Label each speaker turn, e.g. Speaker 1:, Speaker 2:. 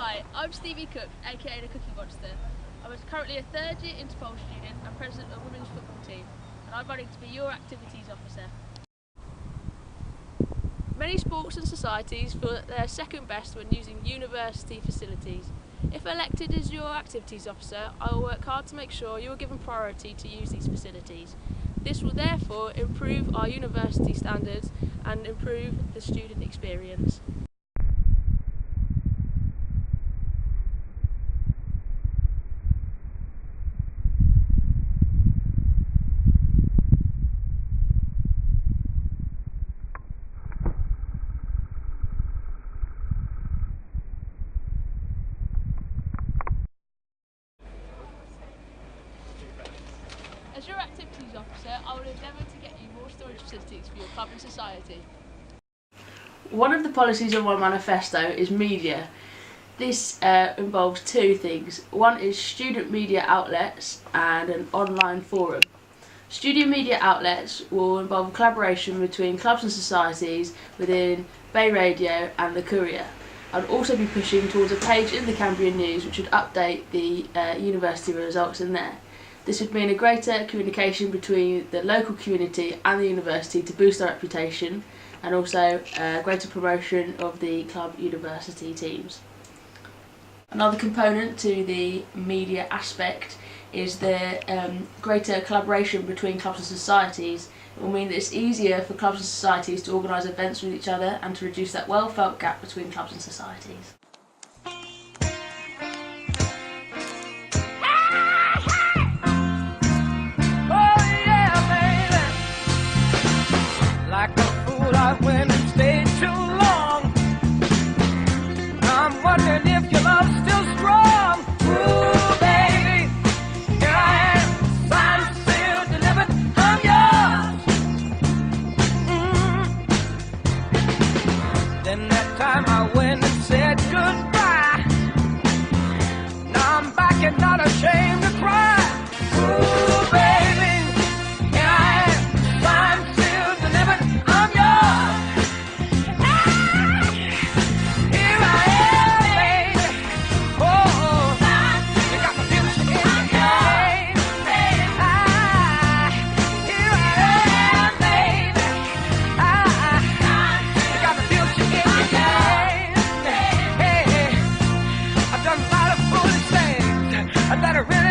Speaker 1: Hi, I'm Stevie Cook, aka the Cookie Monster. I'm currently a third year Interpol student and president of the women's football team, and I'm running to be your activities officer. Many sports and societies feel that they're second best when using university facilities. If elected as your activities officer, I will work hard to make sure you are given priority to use these facilities. This will therefore improve our university standards and improve the student experience. As your activities officer, I will endeavour to get you more storage facilities for your club and society.
Speaker 2: One of the policies of my manifesto is media. This involves two things. One is student media outlets and an online forum. Student media outlets will involve collaboration between clubs and societies within Bay Radio and the Courier. I'd also be pushing towards a page in the Cambrian News which would update the university results in there. This would mean a greater communication between the local community and the university to boost our reputation, and also greater promotion of the club university teams. Another component to the media aspect is the greater collaboration between clubs and societies. It will mean that it's easier for clubs and societies to organise events with each other and to reduce that well-felt gap between clubs and societies.
Speaker 3: Like a fool, I went and stayed too long. I'm wondering if your love's still strong. Ooh, baby, here I am, signed, sealed, delivered, I'm yours. Then that time I went and said goodbye. Now I'm back and not ashamed to cry. Ooh, baby. That I really